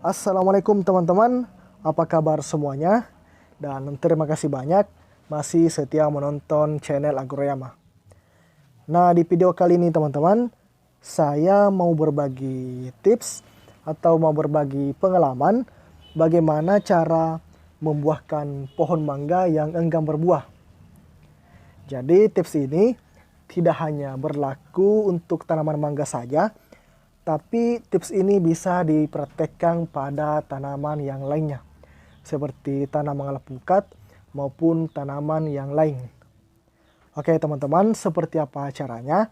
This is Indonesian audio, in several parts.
Assalamualaikum teman-teman, apa kabar semuanya? Dan terima kasih banyak masih setia menonton channel Agroyama. Nah, di video kali ini teman-teman, saya mau berbagi tips atau mau berbagi pengalaman bagaimana cara membuahkan pohon mangga yang enggan berbuah. Jadi tips ini tidak hanya berlaku untuk tanaman mangga saja, tapi tips ini bisa dipraktekkan pada tanaman yang lainnya, seperti tanaman alpukat maupun tanaman yang lain. Oke teman-teman, seperti apa caranya?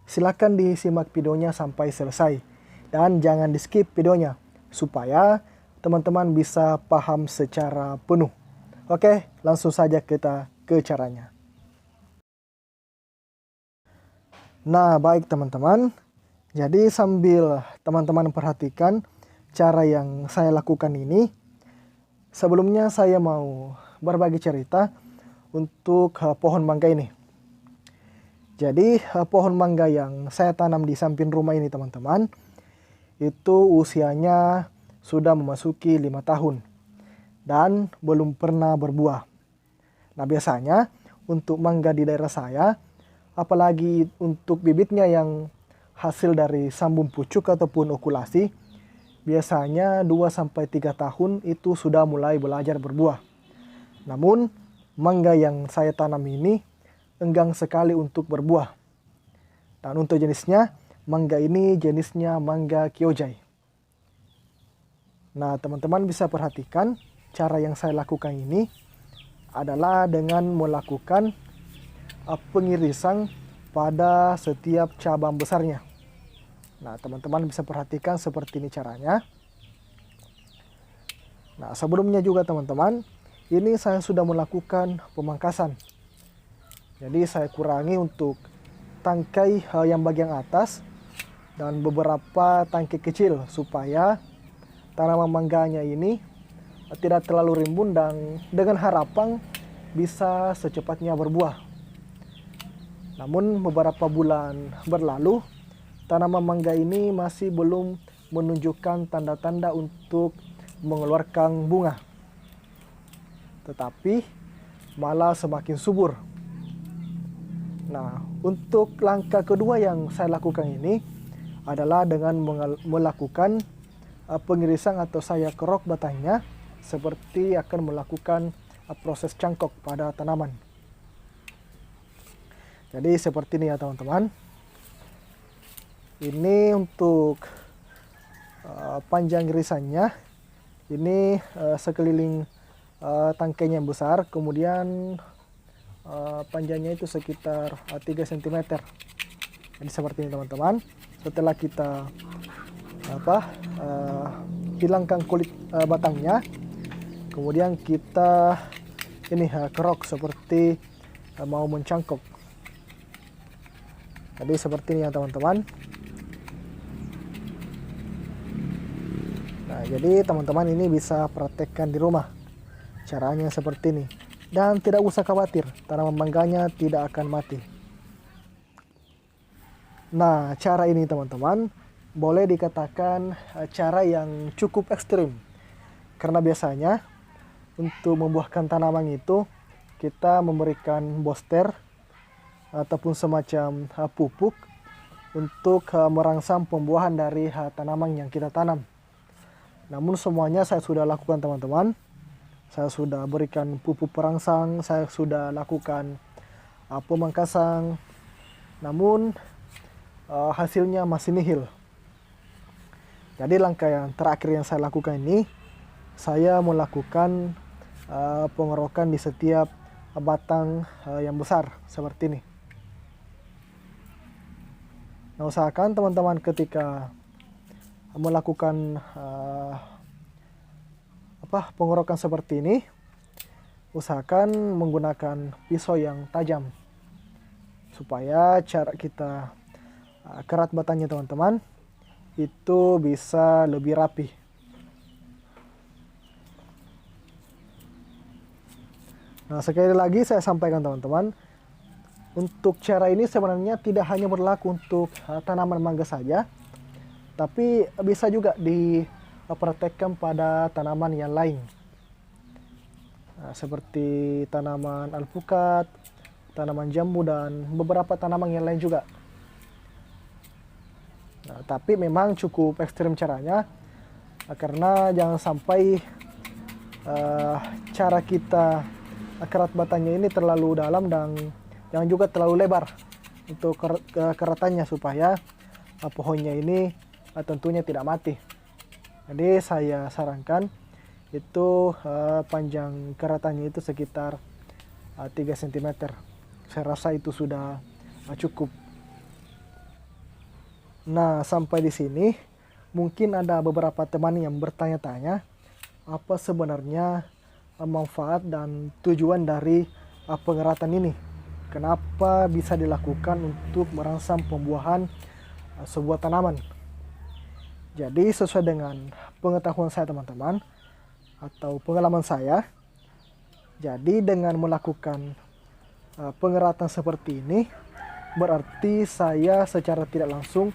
Silakan disimak videonya sampai selesai. Dan jangan di skip videonya, supaya teman-teman bisa paham secara penuh. Oke, langsung saja kita ke caranya. Nah, baik teman-teman. Jadi sambil teman-teman perhatikan cara yang saya lakukan ini, sebelumnya saya mau berbagi cerita untuk pohon mangga ini. Jadi pohon mangga yang saya tanam di samping rumah ini teman-teman, itu usianya sudah memasuki 5 tahun dan belum pernah berbuah. Nah biasanya untuk mangga di daerah saya, apalagi untuk bibitnya yang hasil dari sambung pucuk ataupun okulasi, biasanya 2-3 tahun itu sudah mulai belajar berbuah. Namun, mangga yang saya tanam ini enggan sekali untuk berbuah. Dan untuk jenisnya, mangga ini jenisnya mangga Kyojai. Nah, teman-teman bisa perhatikan cara yang saya lakukan ini adalah dengan melakukan pengirisan pada setiap cabang besarnya. Nah, teman-teman bisa perhatikan seperti ini caranya. Nah, sebelumnya juga teman-teman, ini saya sudah melakukan pemangkasan. Jadi saya kurangi untuk tangkai yang bagian atas dan beberapa tangkai kecil supaya tanaman mangganya ini tidak terlalu rimbun dan dengan harapan bisa secepatnya berbuah. Namun beberapa bulan berlalu, tanaman mangga ini masih belum menunjukkan tanda-tanda untuk mengeluarkan bunga. Tetapi malah semakin subur. Nah, untuk langkah kedua yang saya lakukan ini adalah dengan melakukan pengirisan atau saya kerok batangnya seperti akan melakukan proses cangkok pada tanaman. Jadi seperti ini ya teman-teman. Ini untuk panjang irisannya, ini sekeliling tangkainya yang besar, kemudian panjangnya itu sekitar 3 cm. Jadi seperti ini teman-teman. Setelah kita hilangkan kulit batangnya, kemudian kita ini kerok seperti mau mencangkok. Jadi seperti ini ya teman-teman. Nah, jadi teman-teman ini bisa praktekkan di rumah. Caranya seperti ini. Dan tidak usah khawatir, tanaman mangganya tidak akan mati. Nah, cara ini teman-teman boleh dikatakan cara yang cukup ekstrim. Karena biasanya untuk membuahkan tanaman itu kita memberikan booster ataupun semacam pupuk untuk merangsang pembuahan dari tanaman yang kita tanam. Namun semuanya saya sudah lakukan teman-teman. Saya sudah berikan pupuk perangsang, saya sudah lakukan pemangkasan. Namun hasilnya masih nihil. Jadi langkah yang terakhir yang saya lakukan ini, saya melakukan pengerokan di setiap batang yang besar seperti ini. Nah, usahakan teman-teman ketika melakukan pengerokan seperti ini, usahakan menggunakan pisau yang tajam supaya cara kita kerat batangnya teman-teman itu bisa lebih rapi. Nah, sekali lagi saya sampaikan teman-teman, untuk cara ini sebenarnya tidak hanya berlaku untuk tanaman mangga saja, tapi bisa juga praktekkan pada tanaman yang lain. Seperti tanaman alpukat, tanaman jambu, dan beberapa tanaman yang lain juga. Tapi memang cukup ekstrim caranya, karena jangan sampai cara kita kerat batangnya ini terlalu dalam dan jangan juga terlalu lebar untuk keratannya, supaya pohonnya ini tentunya tidak mati. Jadi saya sarankan itu panjang keratannya itu sekitar 3 cm. Saya rasa itu sudah cukup. Nah, sampai di sini mungkin ada beberapa teman yang bertanya-tanya apa sebenarnya manfaat dan tujuan dari pengeratan ini. Kenapa bisa dilakukan untuk merangsang pembuahan sebuah tanaman. Jadi sesuai dengan pengetahuan saya teman-teman, atau pengalaman saya, jadi dengan melakukan pengeratan seperti ini, berarti saya secara tidak langsung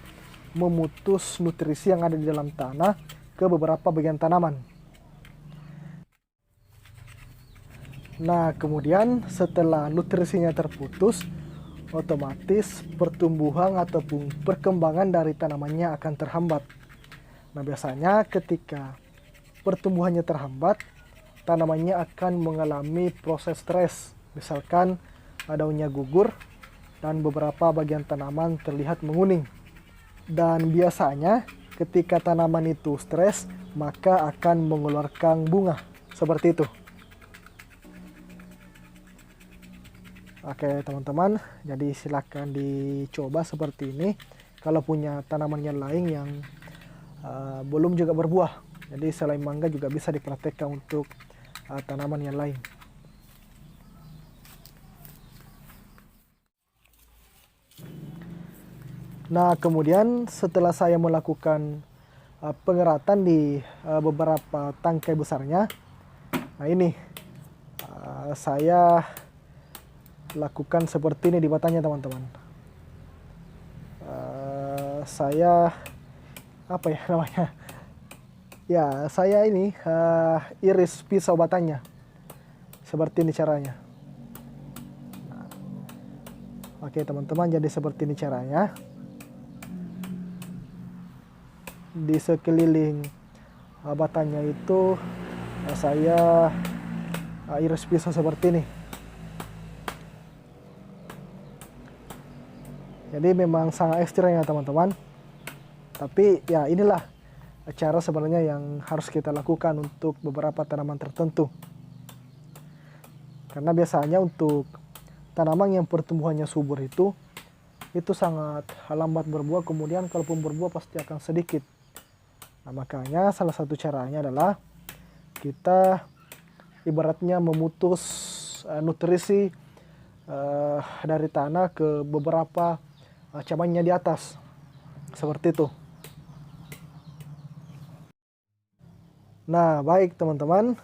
memutus nutrisi yang ada di dalam tanah ke beberapa bagian tanaman. Nah, kemudian setelah nutrisinya terputus, otomatis pertumbuhan ataupun perkembangan dari tanamannya akan terhambat. Nah, biasanya ketika pertumbuhannya terhambat, tanamannya akan mengalami proses stres. Misalkan daunnya gugur dan beberapa bagian tanaman terlihat menguning. Dan biasanya ketika tanaman itu stres, maka akan mengeluarkan bunga seperti itu. Oke teman-teman, jadi silakan dicoba seperti ini kalau punya tanaman yang lain yang belum juga berbuah. Jadi selain mangga juga bisa dipraktekkan untuk tanaman yang lain. Nah, kemudian setelah saya melakukan pengeratan di beberapa tangkai besarnya, nah ini saya lakukan seperti ini di batangnya teman-teman. Saya apa ya namanya? Ya, saya ini iris pisau batangnya. Seperti ini caranya. Nah, oke teman-teman, jadi seperti ini caranya. Di sekeliling batangnya itu saya iris pisau seperti ini. Jadi memang sangat ekstrim ya teman-teman. Tapi ya inilah cara sebenarnya yang harus kita lakukan untuk beberapa tanaman tertentu. Karena biasanya untuk tanaman yang pertumbuhannya subur itu sangat lambat berbuah, kemudian kalaupun berbuah pasti akan sedikit. Nah, makanya salah satu caranya adalah kita ibaratnya memutus nutrisi dari tanah ke beberapa cabangnya di atas. Seperti itu. Nah, baik teman-teman.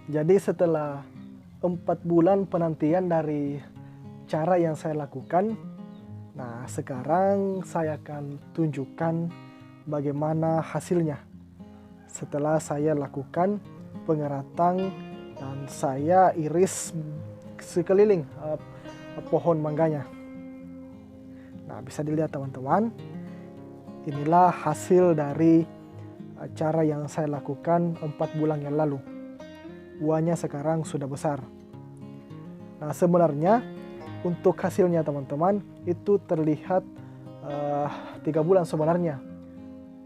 Jadi setelah 4 bulan penantian dari cara yang saya lakukan, nah sekarang saya akan tunjukkan bagaimana hasilnya setelah saya lakukan pengeratan dan saya iris sekeliling pohon mangganya. Nah, bisa dilihat teman-teman, inilah hasil dari cara yang saya lakukan 4 bulan yang lalu. Buahnya sekarang sudah besar. Nah, sebenarnya untuk hasilnya teman-teman itu terlihat 3 bulan sebenarnya.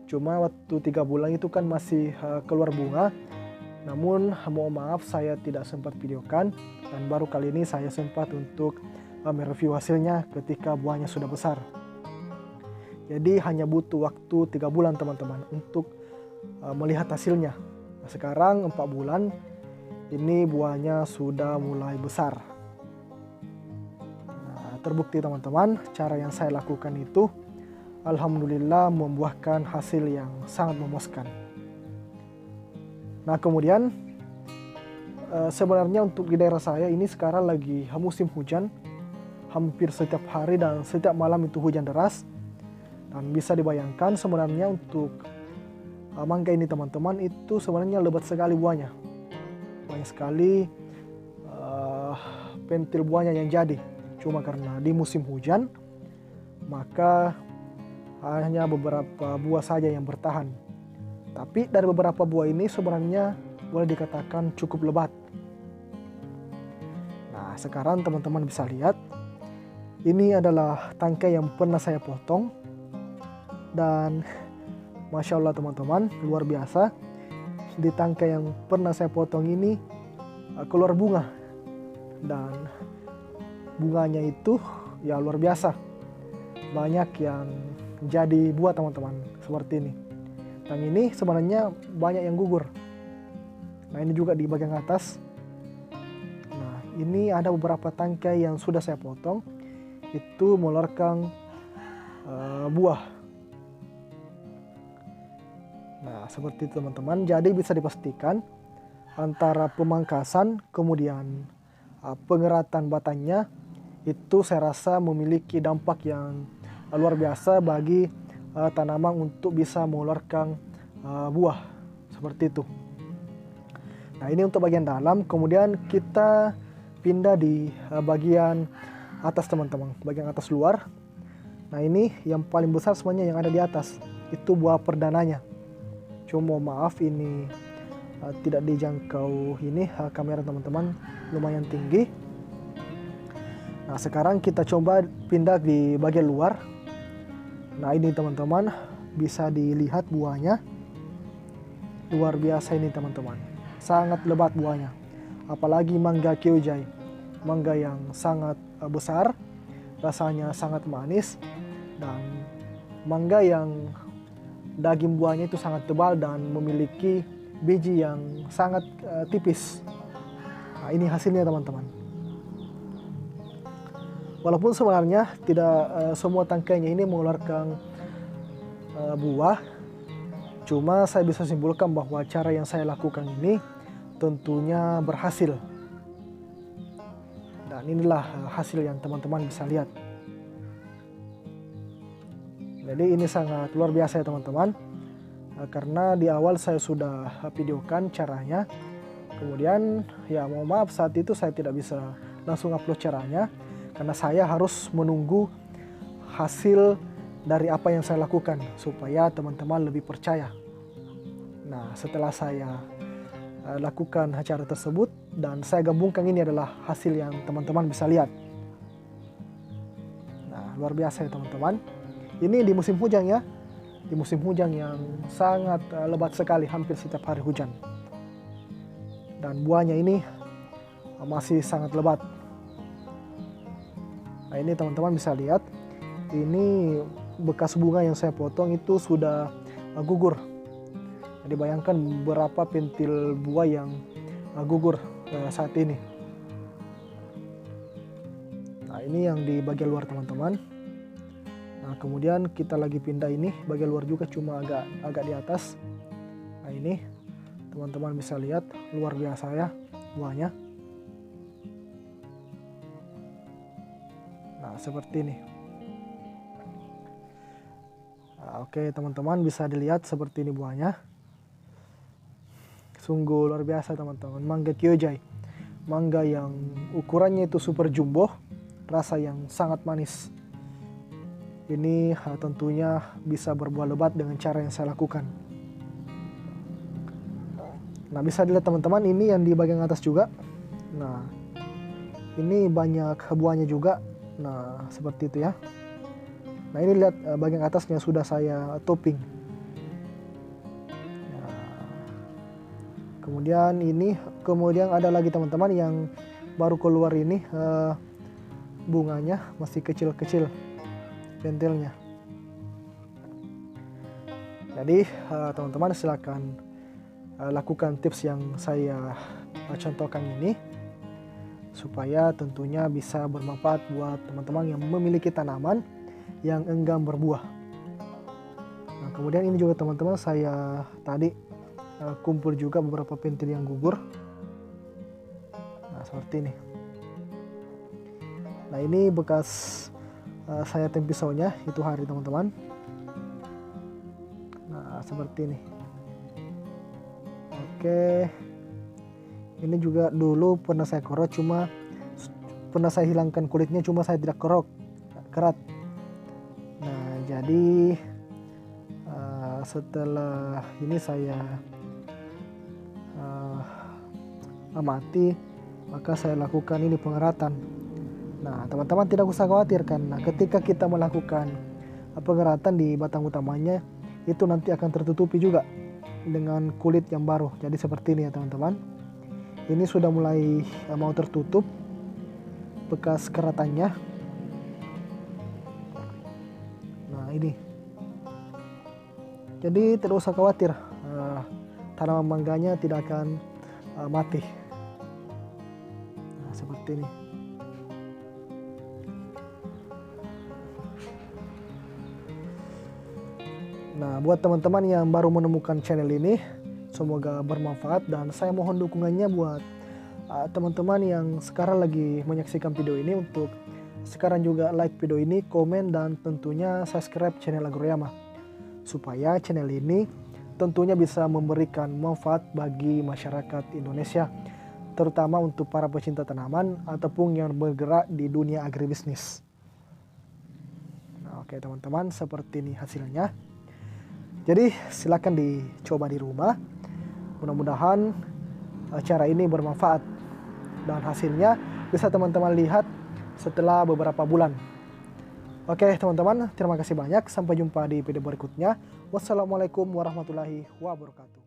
Cuma waktu 3 bulan itu kan masih keluar bunga. Namun mohon maaf saya tidak sempat videokan, dan baru kali ini saya sempat untuk mereview hasilnya ketika buahnya sudah besar. Jadi hanya butuh waktu 3 bulan teman-teman untuk melihat hasilnya. Nah, sekarang 4 bulan ini buahnya sudah mulai besar. Nah, terbukti teman-teman, cara yang saya lakukan itu alhamdulillah membuahkan hasil yang sangat memuaskan. Nah, kemudian sebenarnya untuk di daerah saya ini sekarang lagi musim hujan. Hampir setiap hari dan setiap malam itu hujan deras. Dan bisa dibayangkan sebenarnya untuk mangga ini teman-teman itu sebenarnya lebat sekali buahnya. Banyak sekali pentil buahnya yang jadi. Cuma karena di musim hujan, maka hanya beberapa buah saja yang bertahan. Tapi dari beberapa buah ini sebenarnya boleh dikatakan cukup lebat. Nah, sekarang teman-teman bisa lihat, ini adalah tangkai yang pernah saya potong. Dan Masya Allah teman-teman, luar biasa. Di tangkai yang pernah saya potong ini keluar bunga. Dan bunganya itu ya luar biasa. Banyak yang jadi buah teman-teman, seperti ini. Dan ini sebenarnya banyak yang gugur. Nah, ini juga di bagian atas. Nah, ini ada beberapa tangkai yang sudah saya potong. Itu mengeluarkan buah. Nah, seperti itu teman-teman. Jadi bisa dipastikan antara pemangkasan kemudian pengeratan batangnya itu saya rasa memiliki dampak yang luar biasa bagi tanaman untuk bisa mengeluarkan buah seperti itu. Nah, ini untuk bagian dalam. Kemudian kita pindah di bagian atas teman-teman, bagian atas luar. Nah, ini yang paling besar semuanya yang ada di atas itu buah perdananya. Cuma maaf ini tidak dijangkau ini kamera teman-teman, lumayan tinggi. Nah, sekarang kita coba pindah di bagian luar. Nah, ini teman-teman bisa dilihat buahnya. Luar biasa ini teman-teman. Sangat lebat buahnya. Apalagi mangga Kyojai. Mangga yang sangat besar, rasanya sangat manis, dan mangga yang daging buahnya itu sangat tebal dan memiliki biji yang sangat tipis. Nah, ini hasilnya teman-teman. Walaupun sebenarnya tidak semua tangkainya ini mengeluarkan buah, cuma saya bisa simpulkan bahwa cara yang saya lakukan ini tentunya berhasil. Dan inilah hasil yang teman-teman bisa lihat. Jadi ini sangat luar biasa ya teman-teman. Karena di awal saya sudah videokan caranya. Kemudian ya mohon maaf saat itu saya tidak bisa langsung upload caranya. Karena saya harus menunggu hasil dari apa yang saya lakukan supaya teman-teman lebih percaya. Nah, setelah saya lakukan acara tersebut dan saya gabungkan, ini adalah hasil yang teman-teman bisa lihat. Nah, luar biasa ya teman-teman. Ini di musim hujan ya. Di musim hujan yang sangat lebat sekali, hampir setiap hari hujan. Dan buahnya ini masih sangat lebat. Nah, ini teman-teman bisa lihat. Ini bekas bunga yang saya potong itu sudah gugur. Jadi bayangkan berapa pentil buah yang gugur saat ini. Nah, ini yang di bagian luar teman-teman. Nah, kemudian kita lagi pindah ini bagian luar juga, cuma agak di atas. Nah, ini teman-teman bisa lihat luar biasa ya buahnya. Nah, seperti ini. Nah, oke teman-teman, bisa dilihat seperti ini buahnya. Sungguh luar biasa teman-teman. Mangga Kyojai, mangga yang ukurannya itu super jumbo, rasa yang sangat manis. Ini tentunya bisa berbuah lebat dengan cara yang saya lakukan. Nah, bisa dilihat teman-teman, ini yang di bagian atas juga. Nah, ini banyak buahnya juga. Nah, seperti itu ya. Nah, ini lihat bagian atasnya sudah saya topping. Kemudian ada lagi teman-teman yang baru keluar ini, bunganya masih kecil-kecil pentilnya. Jadi teman-teman silakan lakukan tips yang saya contohkan ini supaya tentunya bisa bermanfaat buat teman-teman yang memiliki tanaman yang enggan berbuah. Nah, kemudian ini juga teman-teman saya tadi kumpul juga beberapa pentil yang gugur. Nah, seperti ini. Nah, ini bekas saya tem pisaunya itu hari teman-teman. Nah, seperti ini. Oke, ini juga dulu pernah saya kerok, cuma pernah saya hilangkan kulitnya, cuma saya tidak kerat. Nah, jadi setelah ini saya amati, maka saya lakukan ini pengeratan. Nah, teman-teman tidak usah khawatir, karena ketika kita melakukan pengeratan di batang utamanya, itu nanti akan tertutupi juga dengan kulit yang baru. Jadi seperti ini ya teman-teman. Ini sudah mulai mau tertutup bekas keratannya. Nah, ini. Jadi tidak usah khawatir, tanaman mangganya tidak akan mati. Nah, seperti ini. Nah, buat teman-teman yang baru menemukan channel ini, semoga bermanfaat, dan saya mohon dukungannya buat teman-teman yang sekarang lagi menyaksikan video ini untuk sekarang juga like video ini, komen, dan tentunya subscribe channel Agroyama, supaya channel ini tentunya bisa memberikan manfaat bagi masyarakat Indonesia, terutama untuk para pecinta tanaman ataupun yang bergerak di dunia agribisnis. Nah, oke teman-teman, seperti ini hasilnya. Jadi silakan dicoba di rumah. Mudah-mudahan cara ini bermanfaat dan hasilnya bisa teman-teman lihat setelah beberapa bulan. Oke teman-teman, terima kasih banyak. Sampai jumpa di video berikutnya. Wassalamualaikum warahmatullahi wabarakatuh.